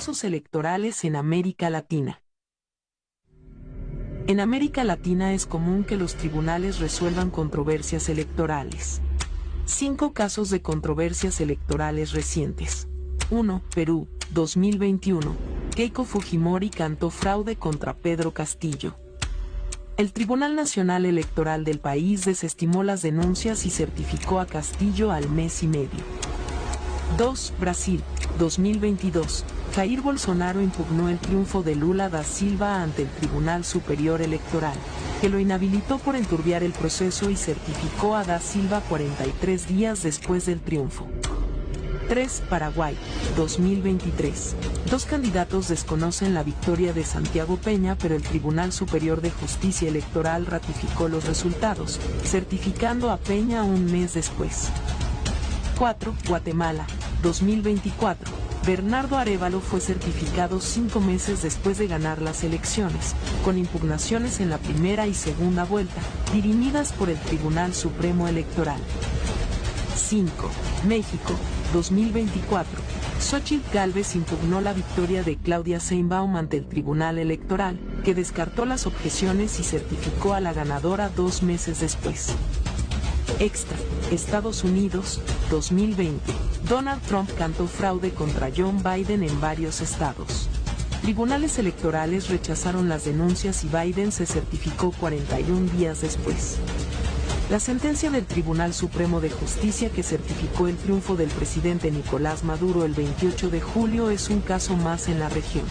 Casos electorales en América Latina. En América Latina es común que los tribunales resuelvan controversias electorales. 5 casos de controversias electorales recientes. 1. Perú, 2021. Keiko Fujimori cantó fraude contra Pedro Castillo. El Tribunal Nacional Electoral del país desestimó las denuncias y certificó a Castillo al mes y medio. 2. Brasil, 2022. Jair Bolsonaro impugnó el triunfo de Lula da Silva ante el Tribunal Superior Electoral, que lo inhabilitó por enturbiar el proceso y certificó a da Silva 43 días después del triunfo. 3. Paraguay, 2023. 2 candidatos desconocen la victoria de Santiago Peña, pero el Tribunal Superior de Justicia Electoral ratificó los resultados, certificando a Peña un mes después. 4. Guatemala, 2024. Bernardo Arévalo fue certificado 5 meses después de ganar las elecciones, con impugnaciones en la primera y segunda vuelta, dirimidas por el Tribunal Supremo Electoral. 5. México, 2024. Xóchitl Gálvez impugnó la victoria de Claudia Sheinbaum ante el Tribunal Electoral, que descartó las objeciones y certificó a la ganadora 2 meses después. Extra, Estados Unidos, 2020. Donald Trump cantó fraude contra John Biden en varios estados. Tribunales electorales rechazaron las denuncias y Biden se certificó 41 días después. La sentencia del Tribunal Supremo de Justicia que certificó el triunfo del presidente Nicolás Maduro el 28 de julio es un caso más en la región,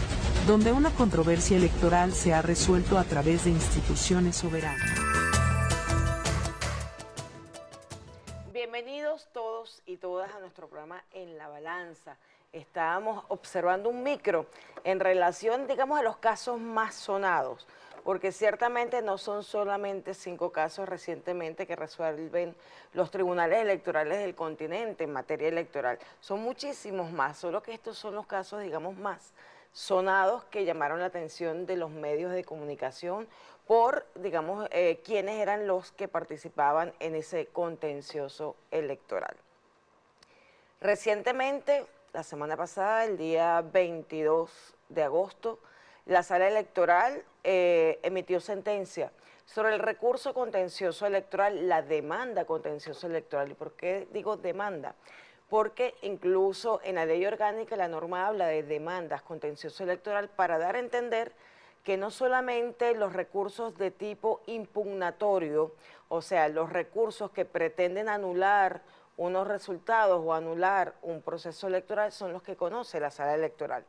donde una controversia electoral se ha resuelto a través de instituciones soberanas. Bienvenidos todos y todas a nuestro programa En la Balanza. Estábamos observando un micro en relación, digamos, a los casos más sonados, porque ciertamente no son solamente 5 casos recientemente que resuelven los tribunales electorales del continente en materia electoral, son muchísimos más, solo que estos son los casos, digamos, más sonados que llamaron la atención de los medios de comunicación por, digamos, quiénes eran los que participaban en ese contencioso electoral. Recientemente, la semana pasada, el día 22 de agosto, la Sala Electoral emitió sentencia sobre el recurso contencioso electoral, la demanda contencioso electoral. ¿Y por qué digo demanda? Porque incluso en la ley orgánica la norma habla de demandas contencioso electoral para dar a entender que no solamente los recursos de tipo impugnatorio, o sea, los recursos que pretenden anular unos resultados o anular un proceso electoral son los que conoce la Sala Electoral.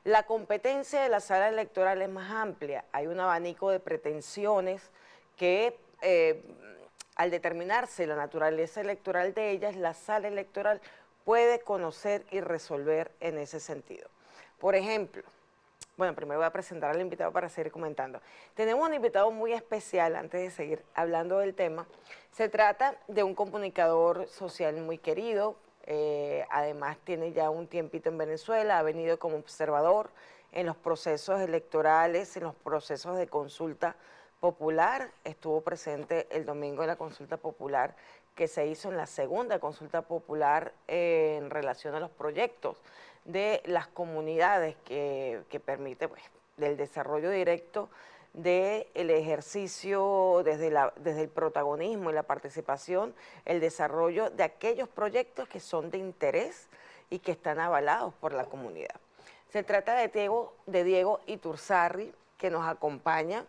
La competencia de la Sala Electoral es más amplia, hay un abanico de pretensiones que al determinarse la naturaleza electoral de ellas, la Sala Electoral puede conocer y resolver en ese sentido. Por ejemplo, bueno, primero voy a presentar al invitado para seguir comentando. Tenemos un invitado muy especial antes de seguir hablando del tema. Se trata de un comunicador social muy querido, además tiene ya un tiempito en Venezuela, ha venido como observador en los procesos electorales, en los procesos de consulta popular, estuvo presente el domingo en la consulta popular que se hizo en la segunda consulta popular en relación a los proyectos de las comunidades que permite pues, del desarrollo directo del ejercicio desde el protagonismo y la participación, el desarrollo de aquellos proyectos que son de interés y que están avalados por la comunidad. Se trata de Diego Iturzarry, que nos acompaña.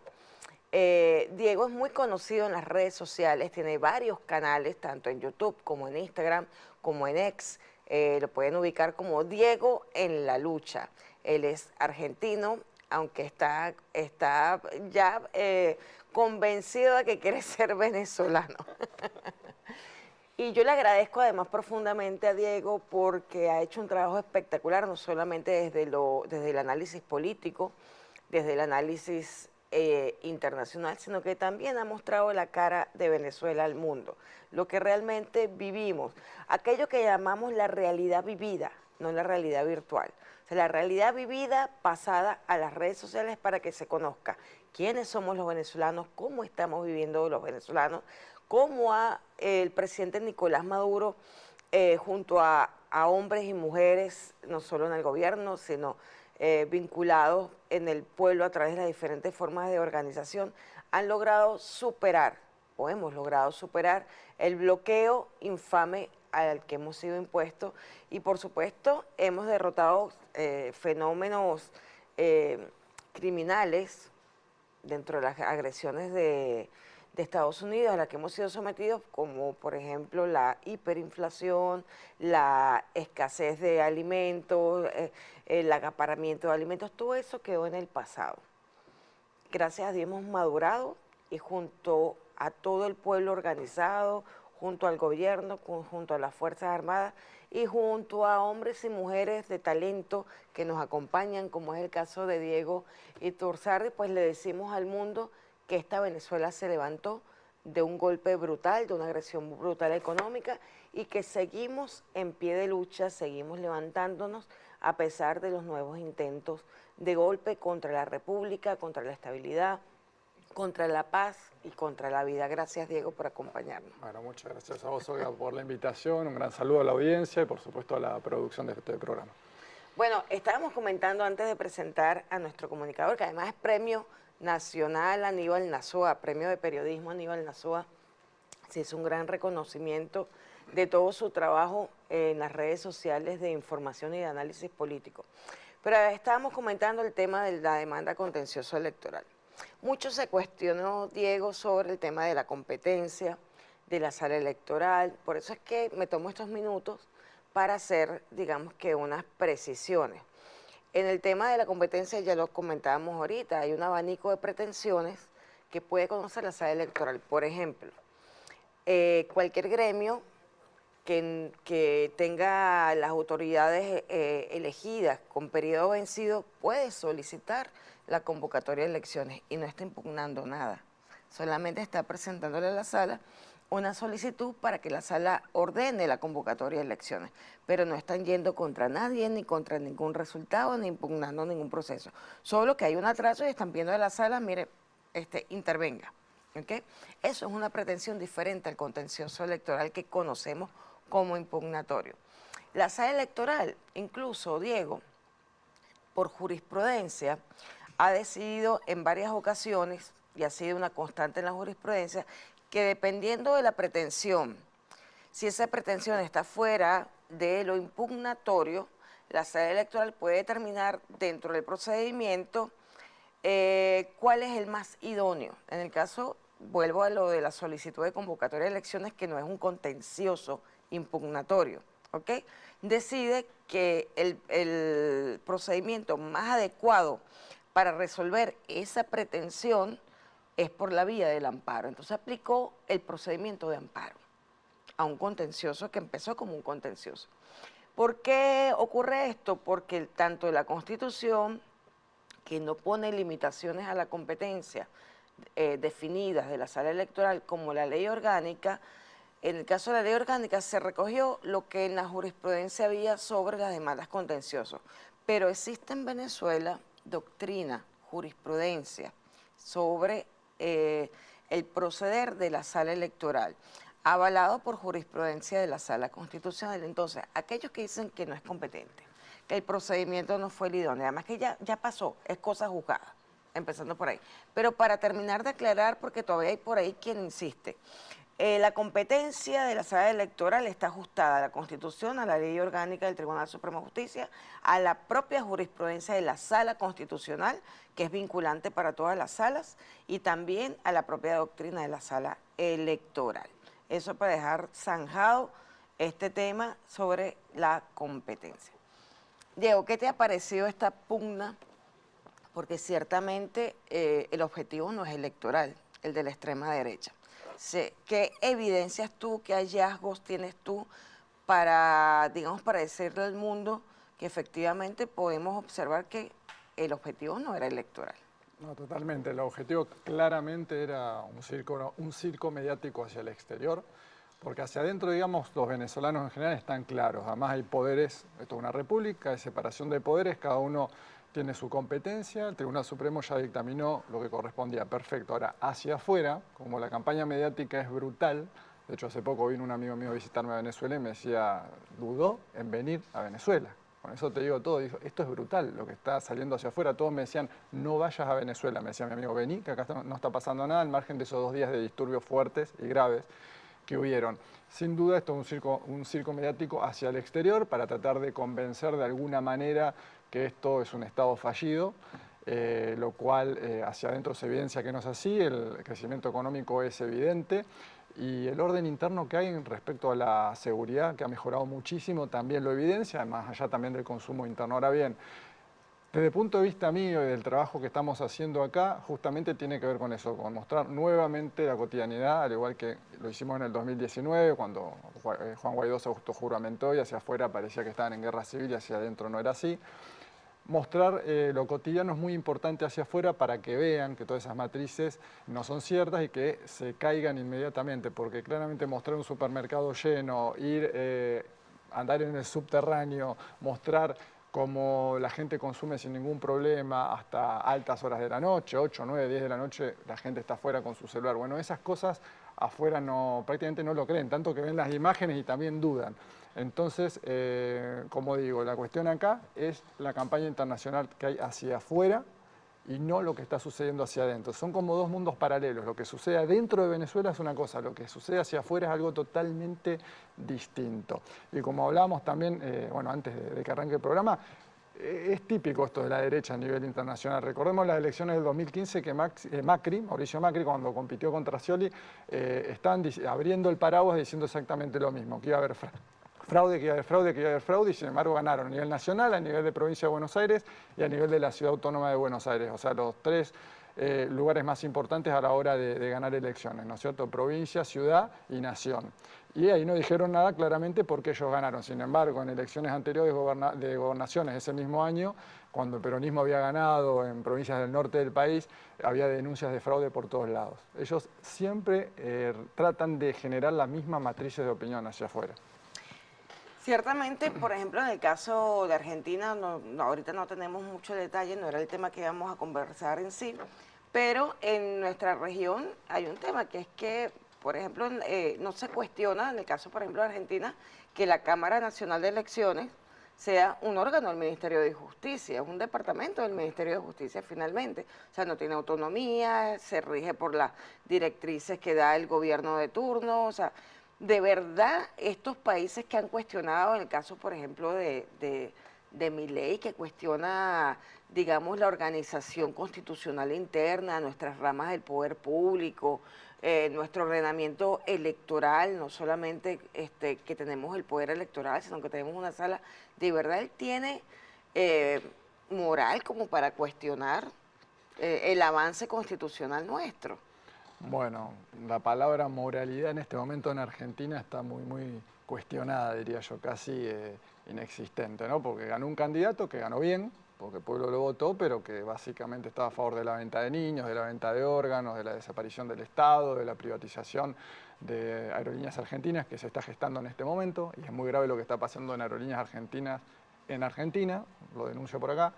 Diego es muy conocido en las redes sociales, tiene varios canales, tanto en YouTube como en Instagram, como en X. Lo pueden ubicar como Diego en la Lucha. Él es argentino, aunque está ya convencido de que quiere ser venezolano. Y yo le agradezco además profundamente a Diego porque ha hecho un trabajo espectacular, no solamente desde el análisis político, desde el análisis internacional, sino que también ha mostrado la cara de Venezuela al mundo, lo que realmente vivimos, aquello que llamamos la realidad vivida, no la realidad virtual. O sea, la realidad vivida pasada a las redes sociales para que se conozca quiénes somos los venezolanos, cómo estamos viviendo los venezolanos, cómo el presidente Nicolás Maduro, junto a hombres y mujeres, no solo en el gobierno, sino vinculados en el pueblo a través de las diferentes formas de organización, han logrado superar, o hemos logrado superar, el bloqueo infame al que hemos sido impuestos y por supuesto hemos derrotado fenómenos criminales dentro de las agresiones de Estados Unidos a las que hemos sido sometidos, como por ejemplo la hiperinflación, la escasez de alimentos, el acaparamiento de alimentos, todo eso quedó en el pasado. Gracias a Dios hemos madurado y junto a todo el pueblo organizado, junto al gobierno, junto a las Fuerzas Armadas y junto a hombres y mujeres de talento que nos acompañan, como es el caso de Diego Iturzarri, pues le decimos al mundo que esta Venezuela se levantó de un golpe brutal, de una agresión brutal económica y que seguimos en pie de lucha, seguimos levantándonos a pesar de los nuevos intentos de golpe contra la República, contra la estabilidad, contra la paz y contra la vida. Gracias, Diego, por acompañarnos. Bueno, muchas gracias a vos, Olga, por la invitación. Un gran saludo a la audiencia y, por supuesto, a la producción de este programa. Bueno, estábamos comentando antes de presentar a nuestro comunicador, que además es Premio Nacional Aníbal Nazoa, Premio de Periodismo Aníbal Nazoa. Sí, es un gran reconocimiento de todo su trabajo en las redes sociales de información y de análisis político. Pero estábamos comentando el tema de la demanda contencioso electoral. Mucho se cuestionó, Diego, sobre el tema de la competencia, de la sala electoral. Por eso es que me tomo estos minutos para hacer, digamos que, unas precisiones. En el tema de la competencia, ya lo comentábamos ahorita, hay un abanico de pretensiones que puede conocer la sala electoral. Por ejemplo, cualquier gremio que tenga las autoridades elegidas con periodo vencido puede solicitar la convocatoria de elecciones y no está impugnando nada. Solamente está presentándole a la sala una solicitud para que la sala ordene la convocatoria de elecciones, pero no están yendo contra nadie, ni contra ningún resultado, ni impugnando ningún proceso. Solo que hay un atraso y están viendo a la sala, mire, intervenga. ¿Okay? Eso es una pretensión diferente al contencioso electoral que conocemos como impugnatorio. La sala electoral, incluso, Diego, por jurisprudencia, ha decidido en varias ocasiones, y ha sido una constante en la jurisprudencia, que dependiendo de la pretensión, si esa pretensión está fuera de lo impugnatorio, la sala electoral puede determinar dentro del procedimiento cuál es el más idóneo. En el caso, vuelvo a lo de la solicitud de convocatoria de elecciones, que no es un contencioso impugnatorio, ¿ok? Decide que el procedimiento más adecuado para resolver esa pretensión es por la vía del amparo. Entonces aplicó el procedimiento de amparo a un contencioso que empezó como un contencioso. ¿Por qué ocurre esto? Porque tanto la Constitución, que no pone limitaciones a la competencia definidas de la sala electoral, como la ley orgánica, en el caso de la ley orgánica se recogió lo que en la jurisprudencia había sobre las demandas contenciosas. Pero existe en Venezuela doctrina, jurisprudencia sobre el proceder de la sala electoral, avalado por jurisprudencia de la sala constitucional. Entonces, aquellos que dicen que no es competente, que el procedimiento no fue el idóneo, además que ya pasó, es cosa juzgada, empezando por ahí. Pero para terminar de aclarar, porque todavía hay por ahí quien insiste, la competencia de la sala electoral está ajustada a la Constitución, a la Ley Orgánica del Tribunal Supremo de Justicia, a la propia jurisprudencia de la Sala Constitucional, que es vinculante para todas las salas, y también a la propia doctrina de la Sala Electoral. Eso para dejar zanjado este tema sobre la competencia. Diego, ¿qué te ha parecido esta pugna? Porque ciertamente el objetivo no es electoral, el de la extrema derecha. ¿Qué evidencias tú, qué hallazgos tienes tú para, digamos, para decirle al mundo que efectivamente podemos observar que el objetivo no era electoral? No, totalmente. El objetivo claramente era un circo mediático hacia el exterior, porque hacia adentro, digamos, los venezolanos en general están claros. Además hay poderes, esto es una república, hay separación de poderes, cada uno tiene su competencia, el Tribunal Supremo ya dictaminó lo que correspondía, perfecto. Ahora, hacia afuera, como la campaña mediática es brutal, de hecho hace poco vino un amigo mío a visitarme a Venezuela y me decía, dudó en venir a Venezuela. Con eso te digo todo. Dijo, esto es brutal lo que está saliendo hacia afuera. Todos me decían, no vayas a Venezuela. Me decía mi amigo, vení, que acá no está pasando nada, al margen de esos 2 días de disturbios fuertes y graves que hubieron. Sin duda esto es un circo mediático hacia el exterior para tratar de convencer de alguna manera que esto es un Estado fallido, lo cual hacia adentro se evidencia que no es así, el crecimiento económico es evidente y el orden interno que hay respecto a la seguridad, que ha mejorado muchísimo, también lo evidencia, más allá también del consumo interno. Ahora bien, desde el punto de vista mío y del trabajo que estamos haciendo acá, justamente tiene que ver con eso, con mostrar nuevamente la cotidianidad, al igual que lo hicimos en el 2019, cuando Juan Guaidó se autojuramentó y hacia afuera parecía que estaban en guerra civil y hacia adentro no era así. Mostrar lo cotidiano es muy importante hacia afuera para que vean que todas esas matrices no son ciertas y que se caigan inmediatamente, porque claramente mostrar un supermercado lleno, andar en el subterráneo, mostrar cómo la gente consume sin ningún problema hasta altas horas de la noche, 8, 9, 10 de la noche, la gente está afuera con su celular. Bueno, esas cosas afuera prácticamente no lo creen, tanto que ven las imágenes y también dudan. Entonces, como digo, la cuestión acá es la campaña internacional que hay hacia afuera y no lo que está sucediendo hacia adentro. Son como 2 mundos paralelos. Lo que sucede adentro de Venezuela es una cosa, lo que sucede hacia afuera es algo totalmente distinto. Y como hablábamos también, bueno, antes de que arranque el programa, es típico esto de la derecha a nivel internacional. Recordemos las elecciones del 2015 que Mauricio Macri, cuando compitió contra Scioli, estaban abriendo el paraguas diciendo exactamente lo mismo, que iba a haber fraude, que iba a haber fraude, que iba a haber fraude, y sin embargo ganaron a nivel nacional, a nivel de provincia de Buenos Aires y a nivel de la ciudad autónoma de Buenos Aires. O sea, los 3 lugares más importantes a la hora de ganar elecciones, ¿no es cierto? Provincia, ciudad y nación. Y ahí no dijeron nada claramente porque ellos ganaron. Sin embargo, en elecciones anteriores de gobernaciones ese mismo año, cuando el peronismo había ganado en provincias del norte del país, había denuncias de fraude por todos lados. Ellos siempre tratan de generar la misma matrices de opinión hacia afuera. Ciertamente, por ejemplo, en el caso de Argentina, ahorita no tenemos mucho detalle, no era el tema que íbamos a conversar en sí, pero en nuestra región hay un tema que es que, por ejemplo, no se cuestiona, en el caso, por ejemplo, de Argentina, que la Cámara Nacional de Elecciones sea un órgano del Ministerio de Justicia, es un departamento del Ministerio de Justicia finalmente. O sea, no tiene autonomía, se rige por las directrices que da el gobierno de turno, o sea, de verdad, estos países que han cuestionado, en el caso, por ejemplo, de Milei, que cuestiona, digamos, la organización constitucional interna, nuestras ramas del poder público, nuestro ordenamiento electoral, no solamente que tenemos el poder electoral, sino que tenemos una sala, de verdad él tiene moral como para cuestionar el avance constitucional nuestro. Bueno, la palabra moralidad en este momento en Argentina está muy cuestionada, diría yo, casi inexistente, ¿no? Porque ganó un candidato que ganó bien, porque el pueblo lo votó, pero que básicamente estaba a favor de la venta de niños, de la venta de órganos, de la desaparición del Estado, de la privatización de Aerolíneas Argentinas, que se está gestando en este momento, y es muy grave lo que está pasando en Aerolíneas Argentinas en Argentina, lo denuncio por acá.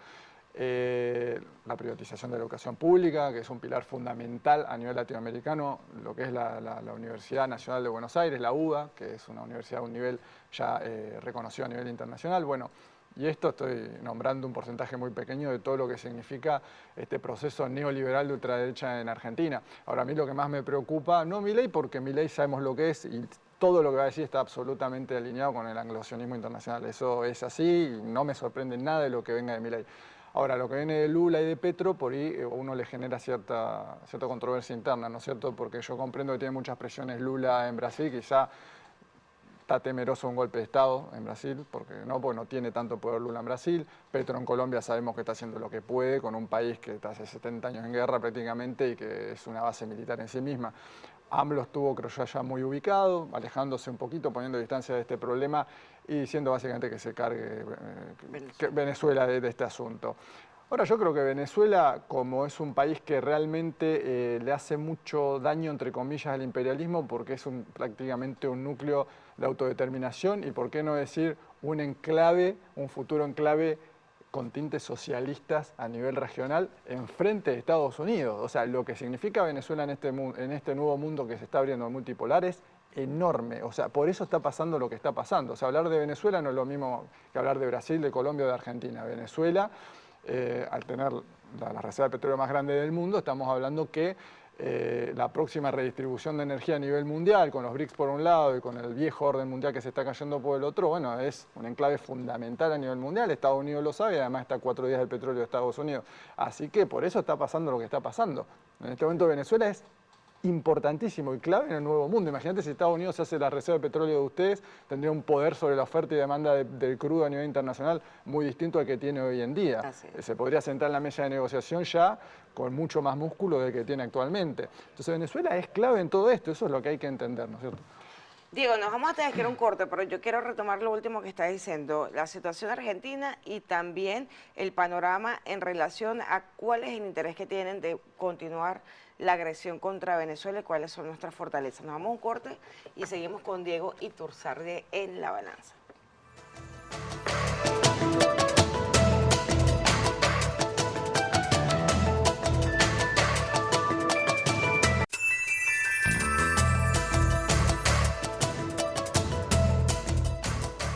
La privatización de la educación pública, que es un pilar fundamental a nivel latinoamericano, lo que es la Universidad Nacional de Buenos Aires, la UBA, que es una universidad de un nivel ya reconocido a nivel internacional. Bueno, y esto estoy nombrando un porcentaje muy pequeño de todo lo que significa este proceso neoliberal de ultraderecha en Argentina. Ahora, a mí lo que más me preocupa, no Milei, porque Milei sabemos lo que es y todo lo que va a decir está absolutamente alineado con el anglosionismo internacional. Eso es así y no me sorprende nada de lo que venga de Milei. Ahora, lo que viene de Lula y de Petro, por ahí uno le genera cierta controversia interna, ¿no es cierto? Porque yo comprendo que tiene muchas presiones Lula en Brasil, quizá está temeroso de un golpe de Estado en Brasil, porque no tiene tanto poder Lula en Brasil. Petro en Colombia sabemos que está haciendo lo que puede con un país que está hace 70 años en guerra prácticamente y que es una base militar en sí misma. AMLO estuvo, creo yo, ya muy ubicado, alejándose un poquito, poniendo distancia de este problema y diciendo básicamente que se cargue Venezuela de este asunto. Ahora, yo creo que Venezuela, como es un país que realmente le hace mucho daño, entre comillas, al imperialismo, porque es prácticamente un núcleo de autodeterminación y, por qué no decir, un enclave, un futuro enclave con tintes socialistas a nivel regional enfrente de Estados Unidos. O sea, lo que significa Venezuela en este nuevo mundo que se está abriendo multipolar es enorme. O sea, por eso está pasando lo que está pasando. O sea, hablar de Venezuela no es lo mismo que hablar de Brasil, de Colombia o de Argentina. Venezuela, al tener la reserva de petróleo más grande del mundo, estamos hablando que la próxima redistribución de energía a nivel mundial, con los BRICS por un lado y con el viejo orden mundial que se está cayendo por el otro, bueno, es un enclave fundamental a nivel mundial. Estados Unidos lo sabe y además está a 4 días del petróleo de Estados Unidos. Así que por eso está pasando lo que está pasando. En este momento Venezuela es importantísimo y clave en el nuevo mundo. Imagínate si Estados Unidos se hace la reserva de petróleo de ustedes, tendría un poder sobre la oferta y demanda del crudo a nivel internacional muy distinto al que tiene hoy en día. Se podría sentar en la mesa de negociación ya con mucho más músculo del que tiene actualmente. Entonces Venezuela es clave en todo esto, eso es lo que hay que entender, ¿no es cierto? Diego, nos vamos a tener que ir a un corte, pero yo quiero retomar lo último que está diciendo, la situación argentina y también el panorama en relación a cuál es el interés que tienen de continuar la agresión contra Venezuela y cuáles son nuestras fortalezas. Nos vamos a un corte y seguimos con Diego Iturzarde en La Balanza.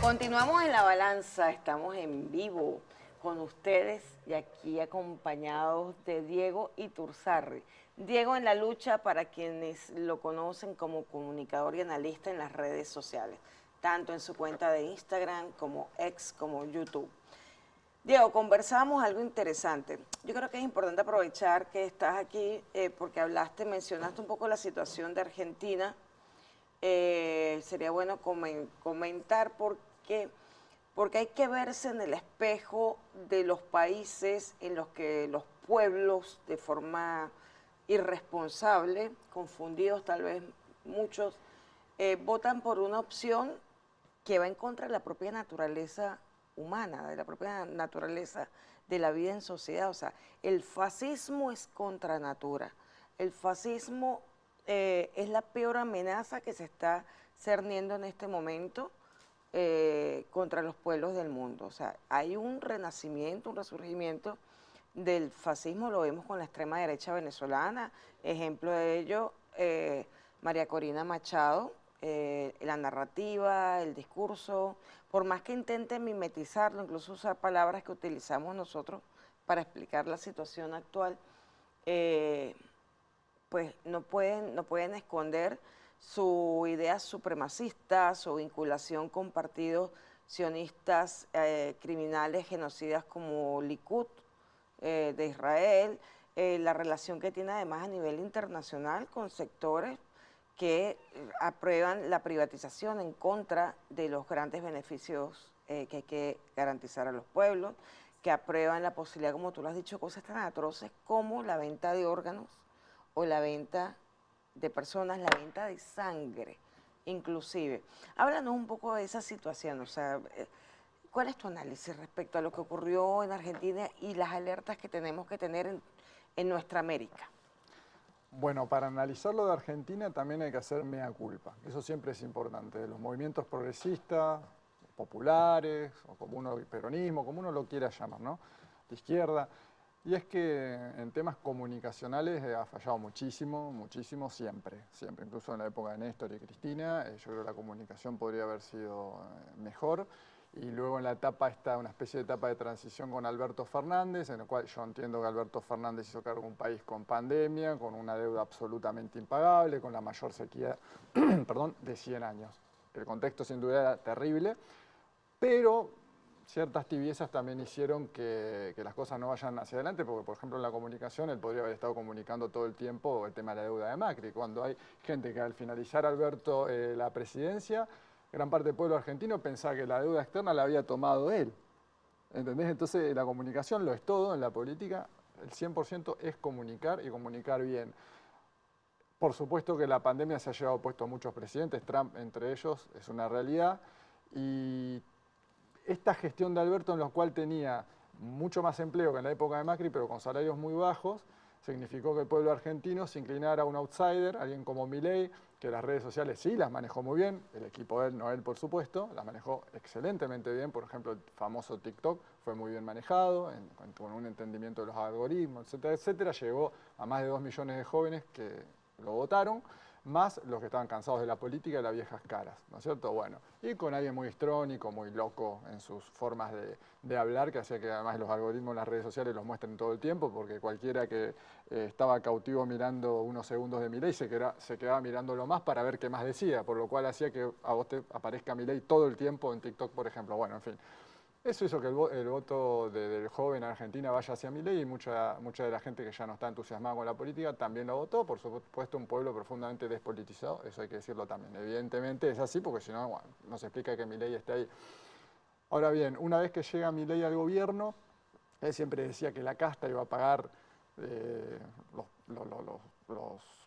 Continuamos en La Balanza, estamos en vivo con ustedes y aquí acompañados de Diego Iturzarde. Diego en la lucha, para quienes lo conocen como comunicador y analista en las redes sociales, tanto en su cuenta de Instagram como X, como YouTube. Diego, conversamos algo interesante. Yo creo que es importante aprovechar que estás aquí porque mencionaste un poco la situación de Argentina. Sería bueno comentar porque hay que verse en el espejo de los países en los que los pueblos de forma irresponsable, confundidos tal vez muchos, votan por una opción que va en contra de la propia naturaleza humana, de la propia naturaleza de la vida en sociedad. O sea, el fascismo es contra natura. El fascismo es la peor amenaza que se está cerniendo en este momento contra los pueblos del mundo. O sea, hay un renacimiento, un resurgimiento del fascismo, lo vemos con la extrema derecha venezolana, ejemplo de ello, María Corina Machado, la narrativa, el discurso, por más que intenten mimetizarlo, incluso usar palabras que utilizamos nosotros para explicar la situación actual, pues no pueden esconder su idea supremacista, su vinculación con partidos sionistas, criminales, genocidas como Likud de Israel, la relación que tiene además a nivel internacional con sectores que aprueban la privatización en contra de los grandes beneficios que hay que garantizar a los pueblos, que aprueban la posibilidad, como tú lo has dicho, cosas tan atroces como la venta de órganos o la venta de personas, la venta de sangre, inclusive. Háblanos un poco de esa situación, o sea, ¿cuál es tu análisis respecto a lo que ocurrió en Argentina y las alertas que tenemos que tener en nuestra América? Bueno, para analizar lo de Argentina también hay que hacer mea culpa. Eso siempre es importante. Los movimientos progresistas, populares, o como uno, peronismo, como uno lo quiera llamar, ¿no? De izquierda. Y es que en temas comunicacionales ha fallado muchísimo, muchísimo, siempre. Incluso en la época de Néstor y Cristina, yo creo que la comunicación podría haber sido mejor. Y luego en la etapa está una especie de etapa de transición con Alberto Fernández, en la cual yo entiendo que Alberto Fernández hizo cargo de un país con pandemia, con una deuda absolutamente impagable, con la mayor sequía perdón, de 100 años. El contexto sin duda era terrible, pero ciertas tibiezas también hicieron que las cosas no vayan hacia adelante, porque por ejemplo en la comunicación él podría haber estado comunicando todo el tiempo el tema de la deuda de Macri, cuando hay gente que al finalizar Alberto la presidencia, gran parte del pueblo argentino pensaba que la deuda externa la había tomado él. ¿Entendés? Entonces la comunicación lo es todo en la política, el 100% es comunicar y comunicar bien. Por supuesto que la pandemia se ha llevado puesto a muchos presidentes, Trump entre ellos, es una realidad. Y esta gestión de Alberto, en la cual tenía mucho más empleo que en la época de Macri, pero con salarios muy bajos, significó que el pueblo argentino se inclinara a un outsider, alguien como Milei, que las redes sociales sí las manejó muy bien, el equipo de él, no él por supuesto, las manejó excelentemente bien, por ejemplo el famoso TikTok fue muy bien manejado, con un entendimiento de los algoritmos, etcétera, etcétera, llegó a más de 2 millones de jóvenes que lo votaron, más los que estaban cansados de la política y las viejas caras, ¿no es cierto? Bueno, y con alguien muy histrónico, muy loco en sus formas de hablar, que hacía que además los algoritmos en las redes sociales los muestren todo el tiempo, porque cualquiera que estaba cautivo mirando unos segundos de Milei se quedaba mirándolo más para ver qué más decía, por lo cual hacía que a vos te aparezca Milei todo el tiempo en TikTok, por ejemplo. Bueno, en fin. Eso hizo que el voto del joven en Argentina vaya hacia Milei y mucha de la gente que ya no está entusiasmada con la política también lo votó. Por supuesto, un pueblo profundamente despolitizado, eso hay que decirlo también. Evidentemente es así porque si no, bueno, no se explica que Milei esté ahí. Ahora bien, una vez que llega Milei al gobierno, él siempre decía que la casta iba a pagar los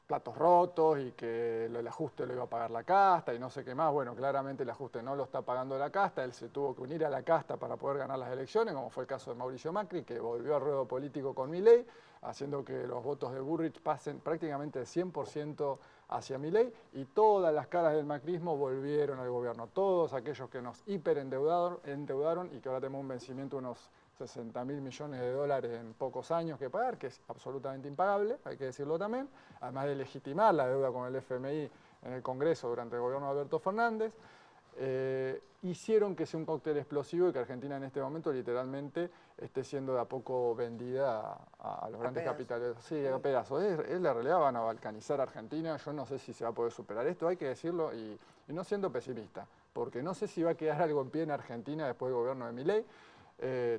platos rotos y que el ajuste lo iba a pagar la casta y no sé qué más. Bueno, claramente el ajuste no lo está pagando la casta, él se tuvo que unir a la casta para poder ganar las elecciones, como fue el caso de Mauricio Macri, que volvió al ruedo político con Milei, haciendo que los votos de Bullrich pasen prácticamente el 100% hacia Milei, y todas las caras del macrismo volvieron al gobierno, todos aquellos que nos hiperendeudaron y que ahora tenemos un vencimiento de unos 60.000 millones de dólares en pocos años que pagar, que es absolutamente impagable, hay que decirlo también, además de legitimar la deuda con el FMI en el Congreso durante el gobierno de Alberto Fernández, hicieron que sea un cóctel explosivo y que Argentina en este momento literalmente esté siendo de a poco vendida a los grandes capitales. Sí, a pedazos. Es la realidad, van a balcanizar a Argentina, yo no sé si se va a poder superar esto, hay que decirlo, y no siendo pesimista, porque no sé si va a quedar algo en pie en Argentina después del gobierno de Milei.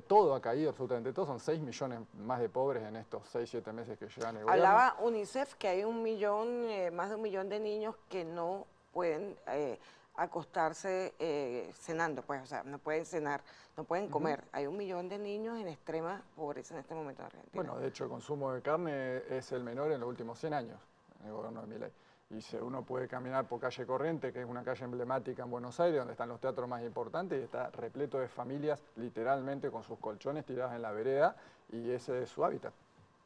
Todo ha caído, absolutamente todo, son 6 millones más de pobres en estos 6, 7 meses que llevan el gobierno. Hablaba UNICEF que hay más de 1 millón de niños que no pueden acostarse cenando, pues, o sea, no pueden cenar, no pueden comer. Hay 1 millón de niños en extrema pobreza en este momento en Argentina. Bueno, de hecho, el consumo de carne es el menor en los últimos 100 años en el gobierno de Milei. Y si uno puede caminar por calle Corriente, que es una calle emblemática en Buenos Aires, donde están los teatros más importantes, y está repleto de familias, literalmente con sus colchones tiradas en la vereda, y ese es su hábitat.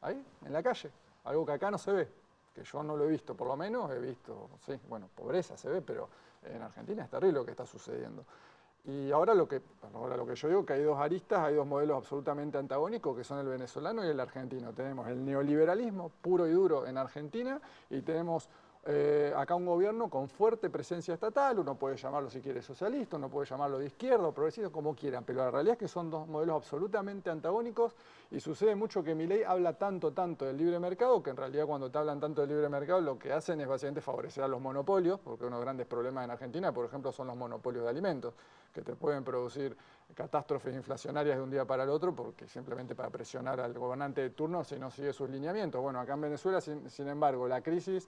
Ahí, en la calle. Algo que acá no se ve, que yo no lo he visto, por lo menos he visto, sí, bueno, pobreza se ve, pero en Argentina es terrible lo que está sucediendo. Y ahora lo que yo digo, que hay dos aristas, hay dos modelos absolutamente antagónicos, que son el venezolano y el argentino. Tenemos el neoliberalismo puro y duro en Argentina y tenemos acá un gobierno con fuerte presencia estatal, uno puede llamarlo si quiere socialista, uno puede llamarlo de izquierda o progresista, como quieran, pero la realidad es que son dos modelos absolutamente antagónicos y sucede mucho que Milei habla tanto del libre mercado, que en realidad cuando te hablan tanto del libre mercado lo que hacen es básicamente favorecer a los monopolios, porque uno de los grandes problemas en Argentina, por ejemplo, son los monopolios de alimentos, que te pueden producir catástrofes inflacionarias de un día para el otro, porque simplemente para presionar al gobernante de turno si no sigue sus lineamientos. Bueno, acá en Venezuela, sin embargo, la crisis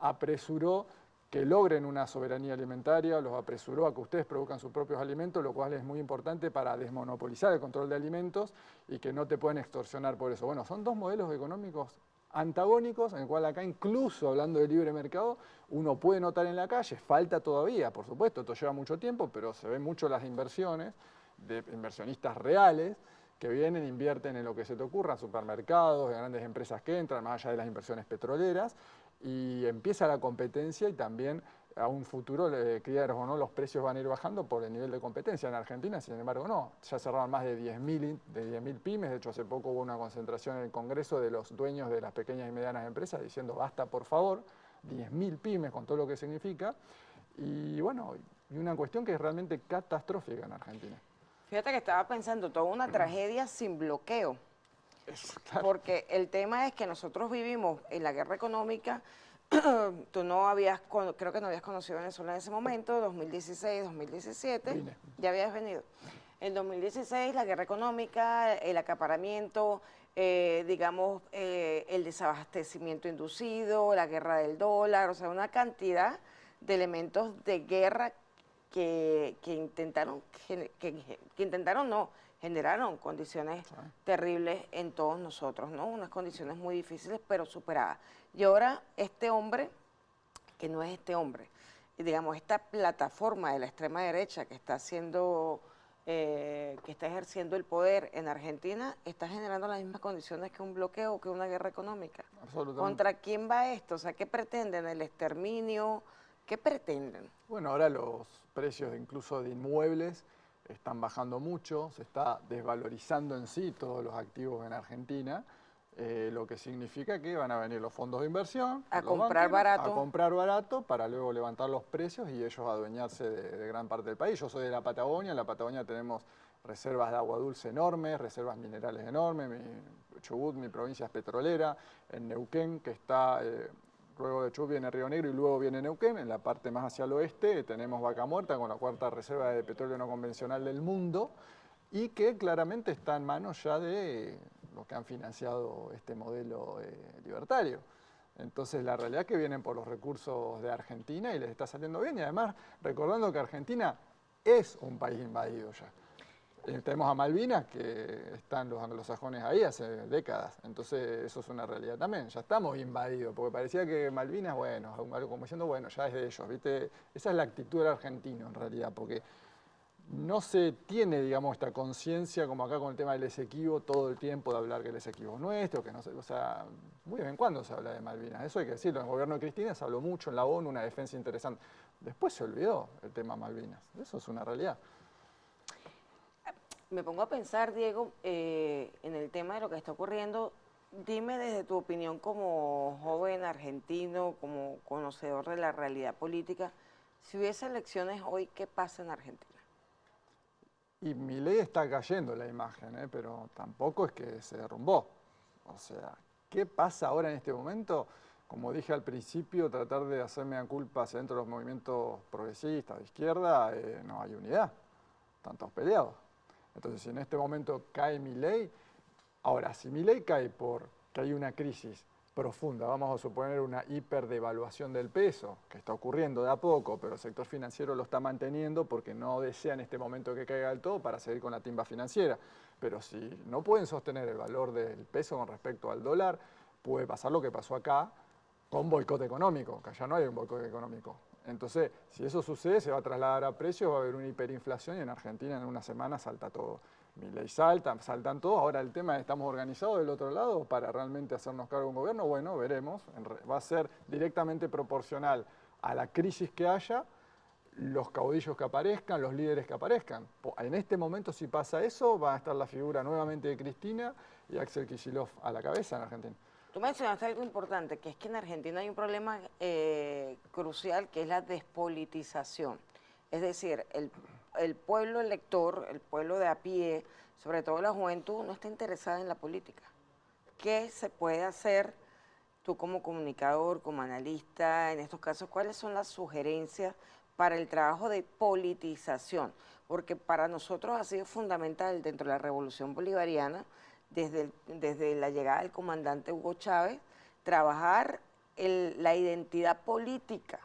apresuró que logren una soberanía alimentaria, los apresuró a que ustedes produzcan sus propios alimentos, lo cual es muy importante para desmonopolizar el control de alimentos y que no te pueden extorsionar por eso. Bueno, son dos modelos económicos antagónicos, en el cual acá incluso hablando de libre mercado, uno puede notar en la calle, falta todavía, por supuesto, esto lleva mucho tiempo, pero se ven mucho las inversiones de inversionistas reales que vienen, invierten en lo que se te ocurra, en supermercados, en grandes empresas que entran, más allá de las inversiones petroleras, y empieza la competencia y también a un futuro, quieras o no, los precios van a ir bajando por el nivel de competencia. En Argentina, sin embargo, no. Ya cerraron más de 10.000 pymes. De hecho, hace poco hubo una concentración en el Congreso de los dueños de las pequeñas y medianas empresas diciendo basta, por favor, 10.000 pymes con todo lo que significa. Y bueno, y una cuestión que es realmente catastrófica en Argentina. Fíjate que estaba pensando, toda una tragedia sin bloqueo. Claro. Porque el tema es que nosotros vivimos en la guerra económica, tú creo que no habías conocido Venezuela en ese momento, 2016, 2017, Vine. ya habías venido. En 2016 la guerra económica, el acaparamiento, digamos, el desabastecimiento inducido, la guerra del dólar, o sea, una cantidad de elementos de guerra que generaron condiciones terribles en todos nosotros, ¿no? Unas condiciones muy difíciles, pero superadas. Y ahora este hombre, que no es este hombre, digamos, esta plataforma de la extrema derecha que está haciendo, que está ejerciendo el poder en Argentina, está generando las mismas condiciones que un bloqueo, que una guerra económica. Absolutamente. ¿Contra quién va esto? O sea, ¿qué pretenden? ¿El exterminio? ¿Qué pretenden? Bueno, ahora los precios incluso de inmuebles están bajando mucho, se está desvalorizando en sí todos los activos en Argentina, lo que significa que van a venir los fondos de inversión, A los comprar banqueros, barato. a comprar barato para luego levantar los precios y ellos adueñarse de gran parte del país. Yo soy de la Patagonia, en la Patagonia tenemos reservas de agua dulce enormes, reservas minerales enormes, Chubut, mi provincia es petrolera, en Neuquén, que está, luego de Chubut viene Río Negro y luego viene Neuquén, en la parte más hacia el oeste tenemos Vaca Muerta con la cuarta reserva de petróleo no convencional del mundo y que claramente está en manos ya de los que han financiado este modelo libertario. Entonces la realidad es que vienen por los recursos de Argentina y les está saliendo bien y además recordando que Argentina es un país invadido ya. Tenemos a Malvinas, que están los anglosajones ahí hace décadas, entonces eso es una realidad también, ya estamos invadidos, porque parecía que Malvinas, bueno, algo como diciendo, bueno, ya es de ellos, ¿viste? Esa es la actitud del argentino en realidad, porque no se tiene, digamos, esta conciencia como acá con el tema del Esequibo todo el tiempo de hablar que el Esequibo es nuestro, que no sé, o sea, muy de vez en cuando se habla de Malvinas, eso hay que decirlo, en el gobierno de Cristina se habló mucho en la ONU, una defensa interesante, después se olvidó el tema Malvinas, eso es una realidad. Me pongo a pensar, Diego, en el tema de lo que está ocurriendo. Dime desde tu opinión como joven argentino, como conocedor de la realidad política, si hubiese elecciones hoy, ¿qué pasa en Argentina? Y Milei está cayendo la imagen, pero tampoco es que se derrumbó. O sea, ¿qué pasa ahora en este momento? Como dije al principio, tratar de hacerme a culpa hacia dentro de los movimientos progresistas de izquierda, no hay unidad, están todos peleados. Entonces, si en este momento cae Milei, ahora, si Milei cae porque hay una crisis profunda, vamos a suponer una hiperdevaluación del peso, que está ocurriendo de a poco, pero el sector financiero lo está manteniendo porque no desea en este momento que caiga del todo para seguir con la timba financiera. Pero si no pueden sostener el valor del peso con respecto al dólar, puede pasar lo que pasó acá con boicot económico, que allá no hay un boicot económico. Entonces, si eso sucede, se va a trasladar a precios, va a haber una hiperinflación y en Argentina en una semana salta todo. Milei salta, saltan todos. Ahora el tema es, ¿estamos organizados del otro lado para realmente hacernos cargo de un gobierno? Bueno, veremos. Va a ser directamente proporcional a la crisis que haya, los caudillos que aparezcan, los líderes que aparezcan. En este momento, si pasa eso, va a estar la figura nuevamente de Cristina y Axel Kicillof a la cabeza en Argentina. Tú mencionaste algo importante, que es que en Argentina hay un problema crucial, que es la despolitización. Es decir, el pueblo elector, el pueblo de a pie, sobre todo la juventud, no está interesada en la política. ¿Qué se puede hacer tú como comunicador, como analista, en estos casos? ¿Cuáles son las sugerencias para el trabajo de politización? Porque para nosotros ha sido fundamental dentro de la Revolución Bolivariana, desde la llegada del comandante Hugo Chávez, trabajar la identidad política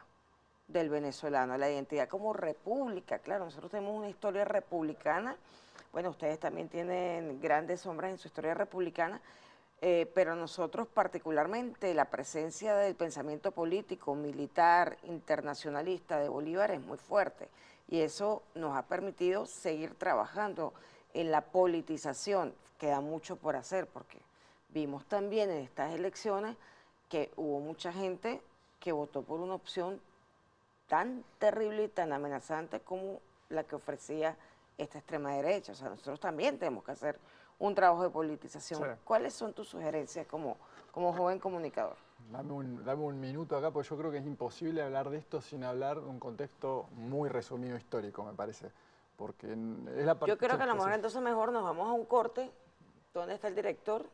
del venezolano, la identidad como república. Claro, nosotros tenemos una historia republicana, bueno, ustedes también tienen grandes sombras en su historia republicana, pero nosotros particularmente la presencia del pensamiento político, militar, internacionalista de Bolívar es muy fuerte y eso nos ha permitido seguir trabajando en la politización. Queda mucho por hacer porque vimos también en estas elecciones que hubo mucha gente que votó por una opción tan terrible y tan amenazante como la que ofrecía esta extrema derecha. O sea, nosotros también tenemos que hacer un trabajo de politización. Sí. ¿Cuáles son tus sugerencias como joven comunicador? Dame un minuto acá, porque yo creo que es imposible hablar de esto sin hablar de un contexto muy resumido histórico, me parece. Porque es la parte... Yo creo que a lo mejor entonces mejor nos vamos a un corte. ¿Dónde está el director?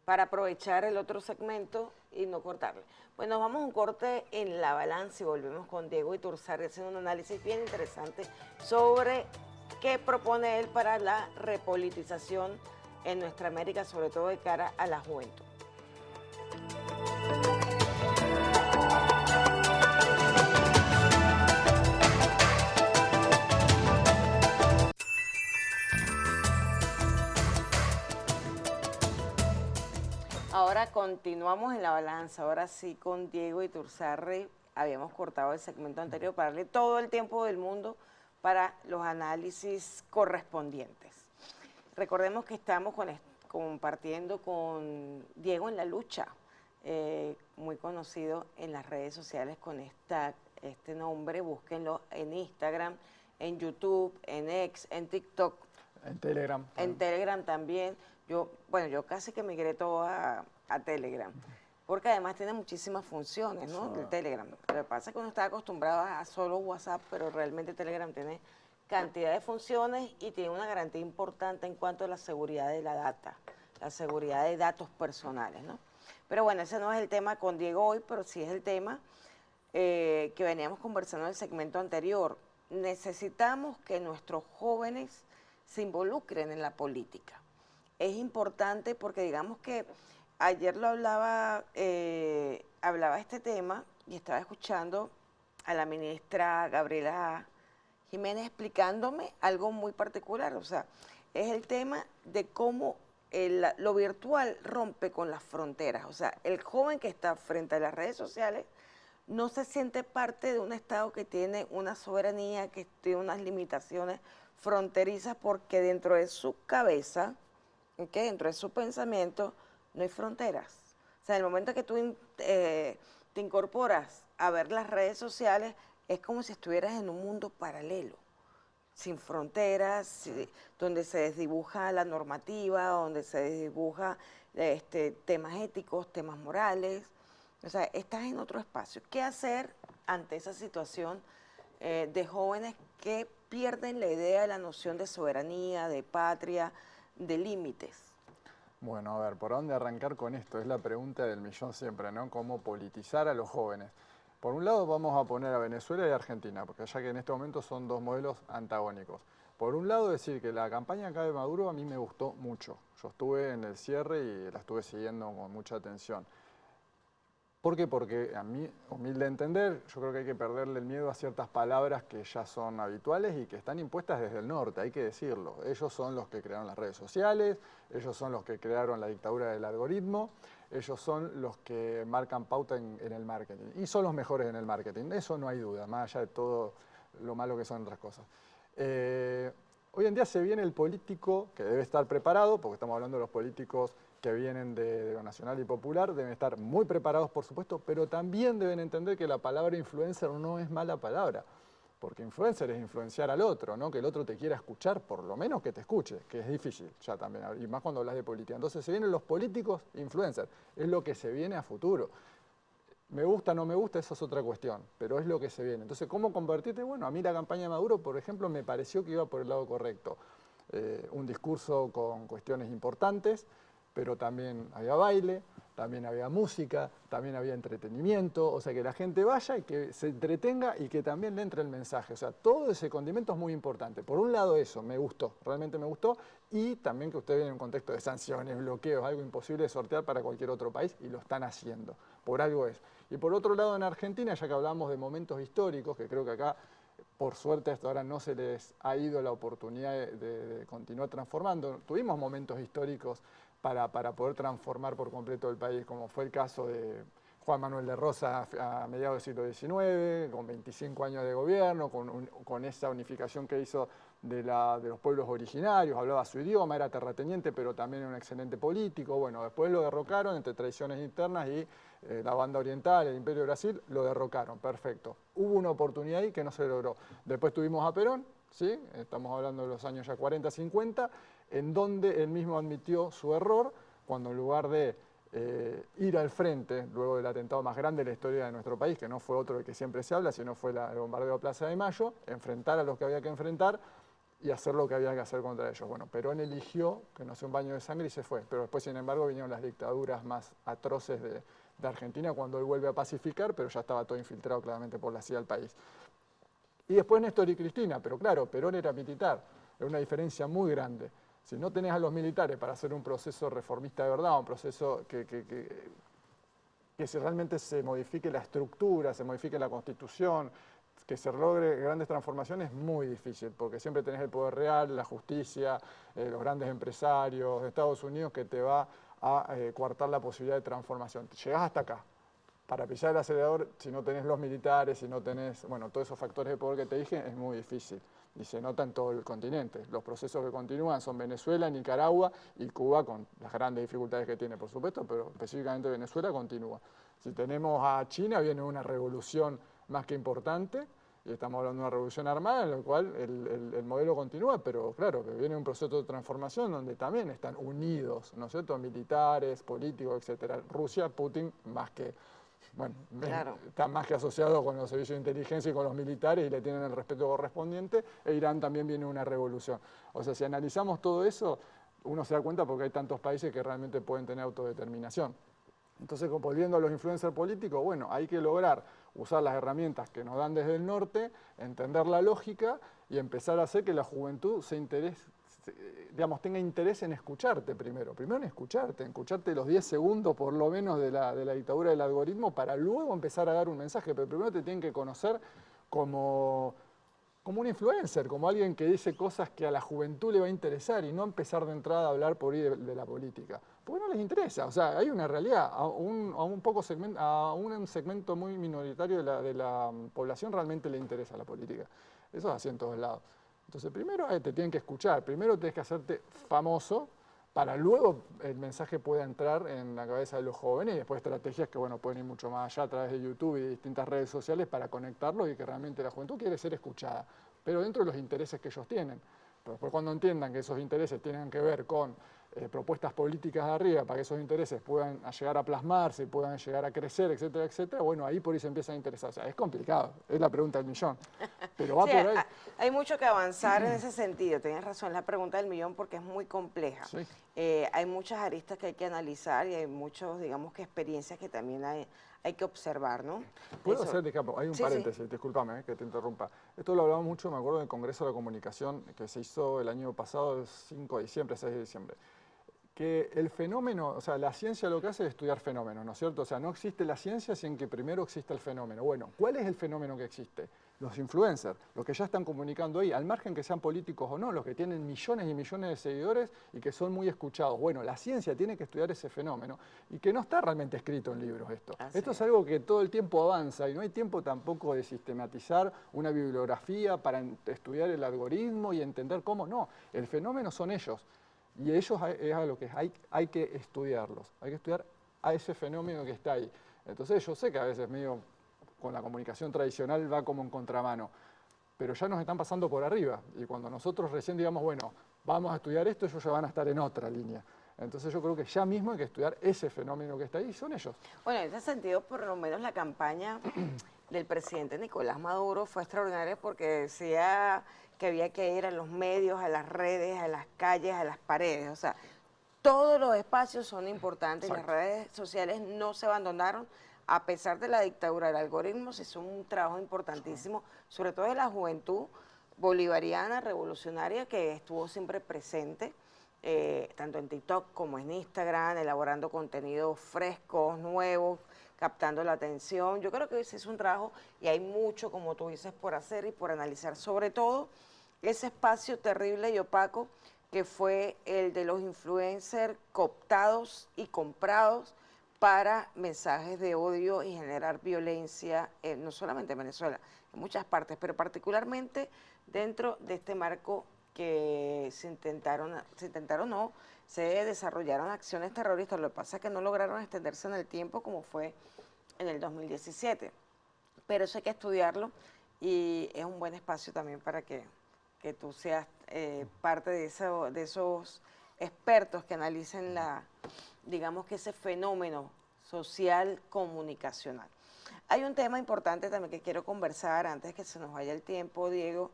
Para aprovechar el otro segmento y no cortarle. Pues nos vamos a un corte en La Balanza y volvemos con Diego Iturzarri haciendo un análisis bien interesante sobre qué propone él para la repolitización en nuestra América, sobre todo de cara a la juventud. Ahora continuamos en La Balanza, ahora sí con Diego Iturzarri. Habíamos cortado el segmento anterior para darle todo el tiempo del mundo para los análisis correspondientes. Recordemos que estamos compartiendo con Diego en la lucha, muy conocido en las redes sociales con este nombre. Búsquenlo en Instagram, en YouTube, en X, en TikTok. En Telegram. En Telegram también, Yo casi que migré todo a Telegram, porque además tiene muchísimas funciones, ¿no? El Telegram. Lo que pasa es que uno está acostumbrado a solo WhatsApp, pero realmente Telegram tiene cantidad de funciones y tiene una garantía importante en cuanto a la seguridad de la data, la seguridad de datos personales, ¿no? Pero bueno, ese no es el tema con Diego hoy, pero sí es el tema que veníamos conversando en el segmento anterior. Necesitamos que nuestros jóvenes se involucren en la política. Es importante porque digamos que ayer lo hablaba este tema y estaba escuchando a la ministra Gabriela Jiménez explicándome algo muy particular, o sea, es el tema de cómo lo virtual rompe con las fronteras, o sea, el joven que está frente a las redes sociales no se siente parte de un Estado que tiene una soberanía, que tiene unas limitaciones fronterizas, porque dentro de su cabeza, ¿okay?, dentro de su pensamiento, no hay fronteras. O sea, en el momento que tú te incorporas a ver las redes sociales, es como si estuvieras en un mundo paralelo, sin fronteras, donde se desdibuja la normativa, donde se desdibuja temas éticos, temas morales. O sea, estás en otro espacio. ¿Qué hacer ante esa situación de jóvenes que pierden la idea de la noción de soberanía, de patria, de límites? Bueno, a ver, ¿por dónde arrancar con esto? Es la pregunta del millón siempre, ¿no? ¿Cómo politizar a los jóvenes? Por un lado vamos a poner a Venezuela y Argentina, porque ya que en este momento son dos modelos antagónicos. Por un lado decir que la campaña acá de Maduro a mí me gustó mucho. Yo estuve en el cierre y la estuve siguiendo con mucha atención. ¿Por qué? Porque a mí, humilde entender, yo creo que hay que perderle el miedo a ciertas palabras que ya son habituales y que están impuestas desde el norte, hay que decirlo. Ellos son los que crearon las redes sociales, ellos son los que crearon la dictadura del algoritmo, ellos son los que marcan pauta en el marketing. Y son los mejores en el marketing, eso no hay duda, más allá de todo lo malo que son otras cosas. Hoy en día se viene el político que debe estar preparado, porque estamos hablando de los políticos que vienen de lo nacional y popular, deben estar muy preparados, por supuesto, pero también deben entender que la palabra influencer no es mala palabra, porque influencer es influenciar al otro, ¿no? Que el otro te quiera escuchar, por lo menos que te escuche, que es difícil ya también, y más cuando hablas de política. Entonces se vienen los políticos influencers, es lo que se viene a futuro. Me gusta, no me gusta, esa es otra cuestión, pero es lo que se viene. Entonces, ¿cómo convertirte? Bueno, a mí la campaña de Maduro, por ejemplo, me pareció que iba por el lado correcto. Un discurso con cuestiones importantes, pero también había baile, también había música, también había entretenimiento, o sea, que la gente vaya y que se entretenga y que también le entre el mensaje. O sea, todo ese condimento es muy importante. Por un lado eso, me gustó, realmente me gustó, y también que usted viene en un contexto de sanciones, bloqueos, algo imposible de sortear para cualquier otro país, y lo están haciendo, por algo es. Y por otro lado, en Argentina, ya que hablamos de momentos históricos, que creo que acá, por suerte, hasta ahora no se les ha ido la oportunidad de continuar transformando. Tuvimos momentos históricos para poder transformar por completo el país, como fue el caso de Juan Manuel de Rosas a mediados del siglo XIX, con 25 años de gobierno, con esa unificación que hizo de los pueblos originarios, hablaba su idioma, era terrateniente, pero también era un excelente político. Bueno, después lo derrocaron entre traiciones internas y la banda oriental, el Imperio de Brasil, lo derrocaron, perfecto. Hubo una oportunidad ahí que no se logró. Después tuvimos a Perón, ¿sí? Estamos hablando de los años ya 40, 50, en donde él mismo admitió su error, cuando en lugar de ir al frente, luego del atentado más grande de la historia de nuestro país, que no fue otro del que siempre se habla, sino fue el bombardeo a Plaza de Mayo, enfrentar a los que había que enfrentar y hacer lo que había que hacer contra ellos. Bueno, Perón eligió que no sea un baño de sangre y se fue, pero después, sin embargo, vinieron las dictaduras más atroces de Argentina, cuando él vuelve a pacificar, pero ya estaba todo infiltrado claramente por la CIA del país. Y después Néstor y Cristina, pero claro, Perón era militar, era una diferencia muy grande. Si no tenés a los militares para hacer un proceso reformista de verdad, un proceso que realmente se modifique la estructura, se modifique la Constitución, que se logre grandes transformaciones, es muy difícil, porque siempre tenés el poder real, la justicia, los grandes empresarios de Estados Unidos que te va a coartar la posibilidad de transformación. Llegás hasta acá. Para pisar el acelerador, si no tenés los militares, si no tenés, bueno, todos esos factores de poder que te dije, es muy difícil. Y se nota en todo el continente. Los procesos que continúan son Venezuela, Nicaragua y Cuba, con las grandes dificultades que tiene, por supuesto, pero específicamente Venezuela continúa. Si tenemos a China, viene una revolución más que importante, y estamos hablando de una revolución armada en la cual el modelo continúa, pero claro, que viene un proceso de transformación donde también están unidos, ¿no es cierto?, militares, políticos, etcétera. Rusia, Putin, más que, bueno, Claro. está más que asociado con los servicios de inteligencia y con los militares y le tienen el respeto correspondiente, e Irán también viene una revolución. O sea, si analizamos todo eso, uno se da cuenta porque hay tantos países que realmente pueden tener autodeterminación. Entonces, volviendo a los influencers políticos, bueno, hay que lograr usar las herramientas que nos dan desde el norte, entender la lógica y empezar a hacer que la juventud digamos, tenga interés en escucharte primero. Primero en escucharte los 10 segundos por lo menos de la dictadura del algoritmo para luego empezar a dar un mensaje. Pero primero te tienen que conocer como un influencer, como alguien que dice cosas que a la juventud le va a interesar y no empezar de entrada a hablar por ahí de la política. Porque no les interesa, o sea, hay una realidad, a un segmento muy minoritario de la población realmente le interesa la política. Eso es así en todos lados. Entonces primero te tienen que escuchar, primero tienes que hacerte famoso para luego el mensaje pueda entrar en la cabeza de los jóvenes y después estrategias que bueno, pueden ir mucho más allá a través de YouTube y distintas redes sociales para conectarlos y que realmente la juventud quiere ser escuchada, pero dentro de los intereses que ellos tienen. Pero después cuando entiendan que esos intereses tienen que ver con propuestas políticas de arriba para que esos intereses puedan llegar a plasmarse, puedan llegar a crecer, etcétera, etcétera, bueno, ahí por ahí se empiezan a interesar. O sea, es complicado, es la pregunta del millón, pero va Sí, por ahí. hay mucho que avanzar en ese sentido, tienes razón, la pregunta del millón porque es muy compleja. Sí. Hay muchas aristas que hay que analizar y hay muchos, digamos que experiencias que también hay que observar, ¿no? ¿Puedo Eso. hacer, digamos, hay un Sí, paréntesis, discúlpame que te interrumpa. Esto lo hablamos mucho, me acuerdo del Congreso de la Comunicación que se hizo el año pasado, el 5 de diciembre, 6 de diciembre. Que el fenómeno, o sea, la ciencia lo que hace es estudiar fenómenos, ¿no es cierto? O sea, no existe la ciencia sin que primero exista el fenómeno. Bueno, ¿cuál es el fenómeno que existe? Los influencers, los que ya están comunicando ahí, al margen que sean políticos o no, los que tienen millones y millones de seguidores y que son muy escuchados. Bueno, la ciencia tiene que estudiar ese fenómeno y que no está realmente escrito en libros esto. Esto es algo que todo el tiempo avanza y no hay tiempo tampoco de sistematizar una bibliografía para estudiar el algoritmo y entender cómo no. El fenómeno son ellos. Y ellos es a lo que hay que estudiarlos, hay que estudiar a ese fenómeno que está ahí. Entonces yo sé que a veces medio con la comunicación tradicional va como en contramano, pero ya nos están pasando por arriba. Y cuando nosotros recién digamos, bueno, vamos a estudiar esto, ellos ya van a estar en otra línea. Entonces yo creo que ya mismo hay que estudiar ese fenómeno que está ahí, y son ellos. Bueno, en ese sentido, por lo menos la campaña del presidente Nicolás Maduro fue extraordinaria porque decía que había que ir a los medios, a las redes, a las calles, a las paredes. O sea, todos los espacios son importantes. Exacto. Las redes sociales no se abandonaron. A pesar de la dictadura del algoritmo, se hizo un trabajo importantísimo, sobre todo de la juventud bolivariana, revolucionaria, que estuvo siempre presente, tanto en TikTok como en Instagram, elaborando contenidos frescos, nuevos, captando la atención. Yo creo que ese es un trabajo y hay mucho, como tú dices, por hacer y por analizar, sobre todo ese espacio terrible y opaco que fue el de los influencers cooptados y comprados para mensajes de odio y generar violencia, no solamente en Venezuela, en muchas partes, pero particularmente dentro de este marco que se desarrollaron acciones terroristas. Lo que pasa es que no lograron extenderse en el tiempo como fue en el 2017, pero eso hay que estudiarlo y es un buen espacio también para que tú seas parte de esos expertos que analicen digamos que ese fenómeno social comunicacional. Hay un tema importante también que quiero conversar antes que se nos vaya el tiempo, Diego,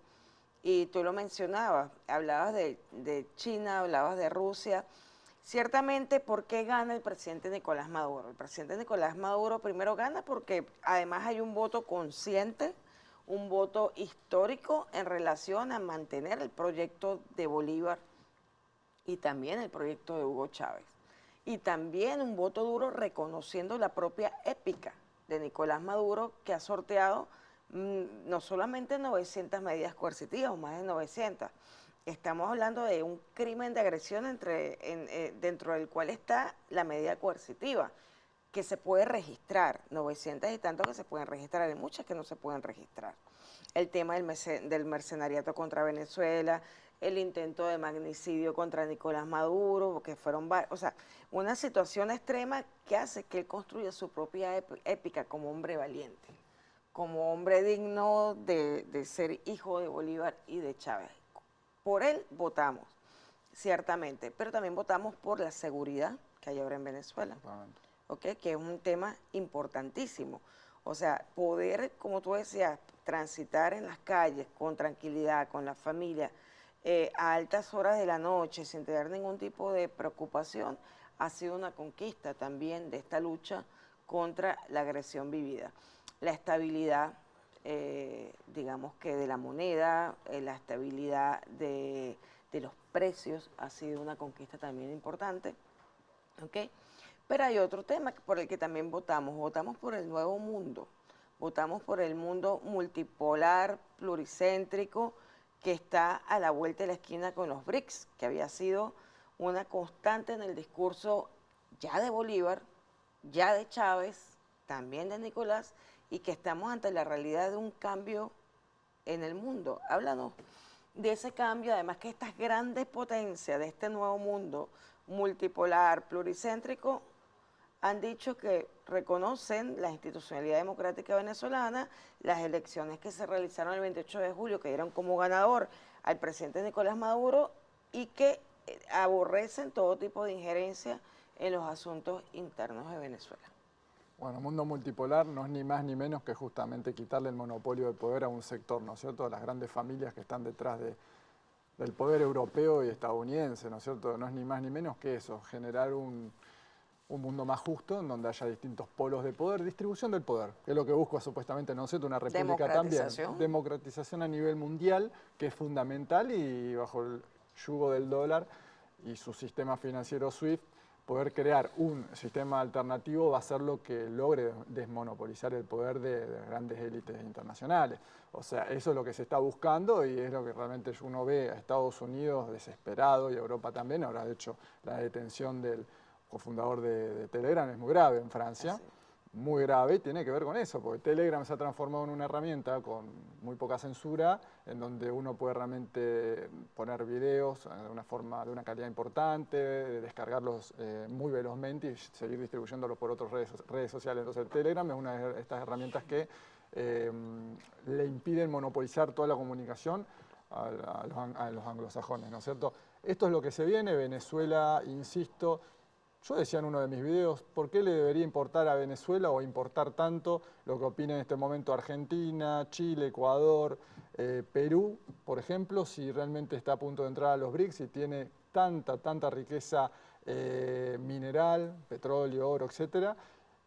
y tú lo mencionabas, hablabas de China, hablabas de Rusia. Ciertamente, ¿por qué gana el presidente Nicolás Maduro? El presidente Nicolás Maduro primero gana porque además hay un voto consciente, un voto histórico en relación a mantener el proyecto de Bolívar y también el proyecto de Hugo Chávez. Y también un voto duro reconociendo la propia épica de Nicolás Maduro, que ha sorteado no solamente 900 medidas coercitivas, más de 900. Estamos hablando de un crimen de agresión dentro del cual está la medida coercitiva, que se puede registrar, 900 y tantos que se pueden registrar, hay muchas que no se pueden registrar. El tema del mercenariato contra Venezuela, el intento de magnicidio contra Nicolás Maduro, que fueron o sea, una situación extrema que hace que él construya su propia épica como hombre valiente. como hombre digno de ser hijo de Bolívar y de Chávez. Por él votamos, ciertamente, pero también votamos por la seguridad que hay ahora en Venezuela, ¿okay? Que es un tema importantísimo. O sea, poder, como tú decías, transitar en las calles con tranquilidad, con la familia, a altas horas de la noche, sin tener ningún tipo de preocupación, ha sido una conquista también de esta lucha contra la agresión vivida. La estabilidad, digamos que de la moneda, la estabilidad de los precios ha sido una conquista también importante, ¿ok? Pero hay otro tema por el que también votamos por el nuevo mundo, votamos por el mundo multipolar, pluricéntrico, que está a la vuelta de la esquina con los BRICS, que había sido una constante en el discurso ya de Bolívar, ya de Chávez, también de Nicolás, y que estamos ante la realidad de un cambio en el mundo. Háblanos de ese cambio, además que estas grandes potencias de este nuevo mundo multipolar, pluricéntrico, han dicho que reconocen la institucionalidad democrática venezolana, las elecciones que se realizaron el 28 de julio, que dieron como ganador al presidente Nicolás Maduro, y que aborrecen todo tipo de injerencia en los asuntos internos de Venezuela. Bueno, mundo multipolar no es ni más ni menos que justamente quitarle el monopolio de poder a un sector, ¿no es cierto?, a las grandes familias que están detrás del poder europeo y estadounidense, ¿no es cierto?, no es ni más ni menos que eso, generar un mundo más justo en donde haya distintos polos de poder, distribución del poder, que es lo que busca supuestamente, ¿no es cierto?, una república también, democratización a nivel mundial, que es fundamental, y bajo el yugo del dólar y su sistema financiero SWIFT, poder crear un sistema alternativo va a ser lo que logre desmonopolizar el poder de grandes élites internacionales. O sea, eso es lo que se está buscando y es lo que realmente uno ve a Estados Unidos desesperado y a Europa también. Ahora, de hecho, la detención del cofundador de Telegram es muy grave en Francia. Muy grave, y tiene que ver con eso, porque Telegram se ha transformado en una herramienta con muy poca censura, en donde uno puede realmente poner videos de una forma, de una calidad importante, descargarlos muy velozmente y seguir distribuyéndolos por otras redes sociales. Entonces Telegram es una de estas herramientas que le impiden monopolizar toda la comunicación a los anglosajones, ¿no es cierto? Esto es lo que se viene. Venezuela, insisto, yo decía en uno de mis videos, ¿por qué le debería importar a Venezuela o importar tanto lo que opina en este momento Argentina, Chile, Ecuador, Perú, por ejemplo, si realmente está a punto de entrar a los BRICS y tiene tanta riqueza mineral, petróleo, oro, etcétera,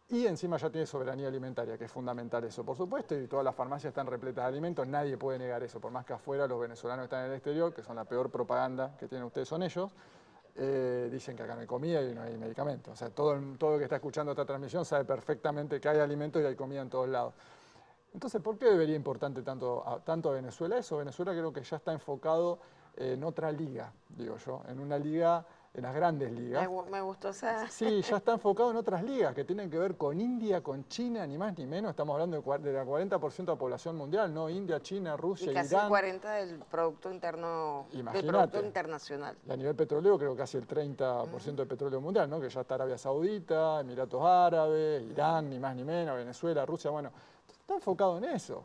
y encima ya tiene soberanía alimentaria, que es fundamental eso, por supuesto, y todas las farmacias están repletas de alimentos, nadie puede negar eso, por más que afuera los venezolanos están en el exterior, que son la peor propaganda que tienen ustedes son ellos. Dicen que acá no hay comida y no hay medicamentos. O sea, todo el que está escuchando esta transmisión sabe perfectamente que hay alimentos y hay comida en todos lados. Entonces, ¿por qué debería importarte tanto a Venezuela eso? Venezuela creo que ya está enfocado en otra liga, digo yo, en una liga, en las grandes ligas. Me gustó esa... Sí, ya está enfocado en otras ligas que tienen que ver con India, con China, ni más ni menos. Estamos hablando de la 40% de la población mundial, ¿no? India, China, Rusia, y casi Irán. el 40% del Producto Interno, Imagínate, del Producto Internacional. Y a nivel petrolero creo que casi el 30% del petróleo mundial, ¿no? Que ya está Arabia Saudita, Emiratos Árabes, Irán, ni más ni menos, Venezuela, Rusia, bueno, está enfocado en eso.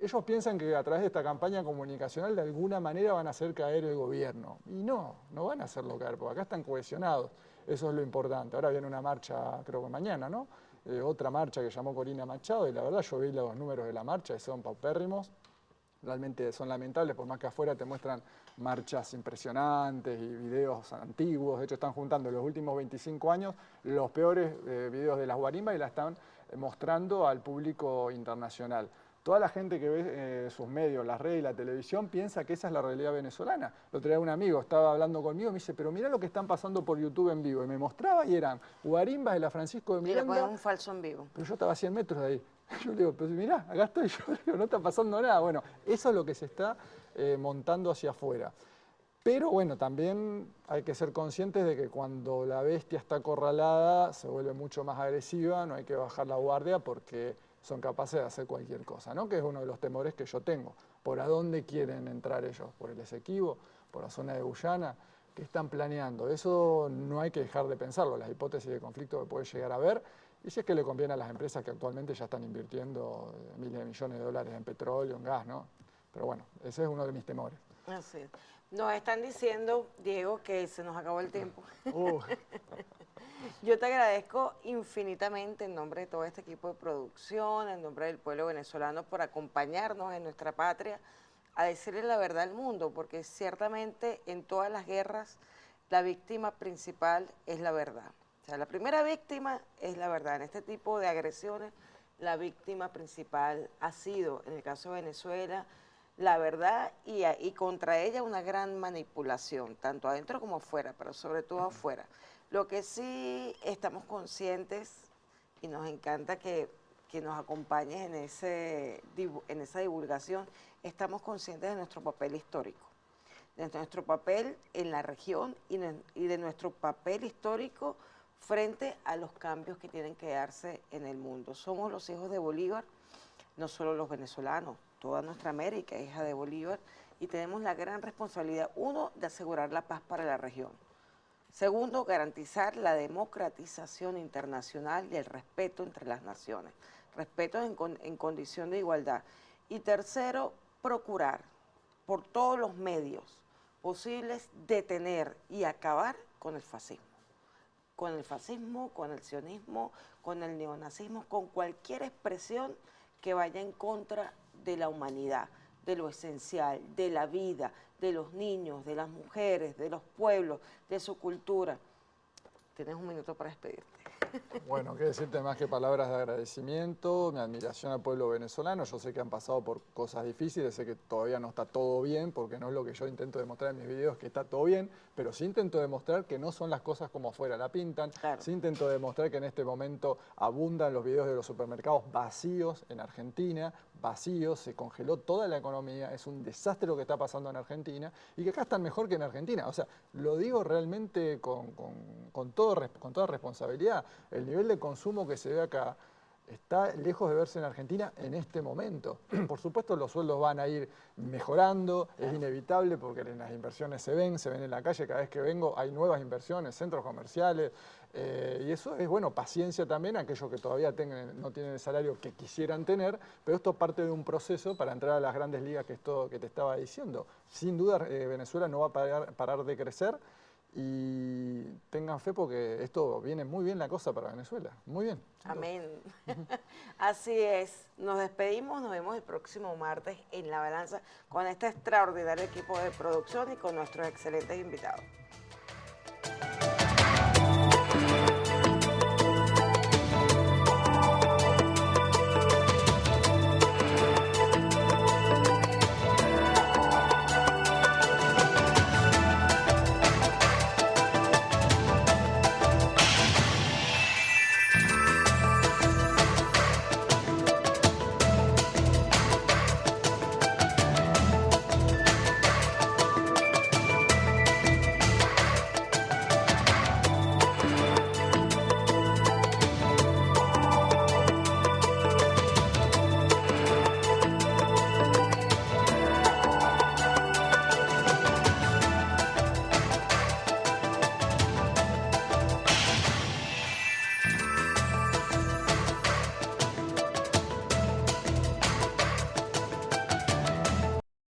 Ellos piensan que a través de esta campaña comunicacional de alguna manera van a hacer caer el gobierno. Y no van a hacerlo caer, porque acá están cohesionados. Eso es lo importante. Ahora viene una marcha, creo que mañana, ¿no? Otra marcha que llamó Corina Machado, y la verdad yo vi los números de la marcha y son paupérrimos. Realmente son lamentables, por más que afuera te muestran marchas impresionantes y videos antiguos. De hecho, están juntando en los últimos 25 años los peores videos de las guarimbas y la están mostrando al público internacional. Toda la gente que ve sus medios, las redes y la televisión, piensa que esa es la realidad venezolana. El otro día un amigo estaba hablando conmigo y me dice, pero mirá lo que están pasando por YouTube en vivo. Y me mostraba y eran guarimbas de la Francisco de Miranda. Y le ponen un falso en vivo. Pero yo estaba a 100 metros de ahí. Yo le digo, pero mirá, acá estoy. Yo le digo, no está pasando nada. Bueno, eso es lo que se está montando hacia afuera. Pero bueno, también hay que ser conscientes de que cuando la bestia está acorralada se vuelve mucho más agresiva, no hay que bajar la guardia porque son capaces de hacer cualquier cosa, ¿no? Que es uno de los temores que yo tengo. ¿Por a dónde quieren entrar ellos? ¿Por el Esequibo? ¿Por la zona de Guyana? ¿Qué están planeando? Eso no hay que dejar de pensarlo, las hipótesis de conflicto que puede llegar a haber y si es que le conviene a las empresas que actualmente ya están invirtiendo miles de millones de dólares en petróleo, en gas, ¿no? Pero bueno, ese es uno de mis temores. Así es. Nos están diciendo, Diego, que se nos acabó el tiempo. Yo te agradezco infinitamente en nombre de todo este equipo de producción, en nombre del pueblo venezolano, por acompañarnos en nuestra patria a decirle la verdad al mundo, porque ciertamente en todas las guerras la víctima principal es la verdad. O sea, la primera víctima es la verdad. En este tipo de agresiones, la víctima principal ha sido, en el caso de Venezuela, la verdad y contra ella una gran manipulación, tanto adentro como afuera, pero sobre todo afuera. Lo que sí estamos conscientes, y nos encanta que nos acompañes en esa divulgación, estamos conscientes de nuestro papel histórico, de nuestro papel en la región y de nuestro papel histórico frente a los cambios que tienen que darse en el mundo. Somos los hijos de Bolívar, no solo los venezolanos, toda nuestra América es hija de Bolívar, y tenemos la gran responsabilidad, uno, de asegurar la paz para la región. Segundo, garantizar la democratización internacional y el respeto entre las naciones, respeto en condición de igualdad. Y tercero, procurar por todos los medios posibles detener y acabar con el fascismo. Con el fascismo, con el sionismo, con el neonazismo, con cualquier expresión que vaya en contra de la humanidad, de lo esencial, de la vida, de los niños, de las mujeres, de los pueblos, de su cultura. Tienes un minuto para despedirte. Bueno, qué decirte más que palabras de agradecimiento, mi admiración al pueblo venezolano. Yo sé que han pasado por cosas difíciles, sé que todavía no está todo bien, porque no es lo que yo intento demostrar en mis videos, que está todo bien, pero sí intento demostrar que no son las cosas como afuera la pintan. Claro. Sí intento demostrar que en este momento abundan los videos de los supermercados vacíos en Argentina, vacíos, se congeló toda la economía, es un desastre lo que está pasando en Argentina, y que acá están mejor que en Argentina. O sea, lo digo realmente con toda responsabilidad. El nivel de consumo que se ve acá está lejos de verse en Argentina en este momento. Por supuesto, los sueldos van a ir mejorando, es inevitable porque las inversiones se ven en la calle, cada vez que vengo hay nuevas inversiones, centros comerciales, y eso es, bueno, paciencia también a aquellos que todavía no tienen el salario que quisieran tener, pero esto parte de un proceso para entrar a las grandes ligas, que te estaba diciendo. Sin duda, Venezuela no va a parar de crecer, y tengan fe porque esto viene muy bien la cosa para Venezuela, muy bien. Amén. Así es. Nos despedimos, nos vemos el próximo martes en La Balanza con este extraordinario equipo de producción y con nuestros excelentes invitados.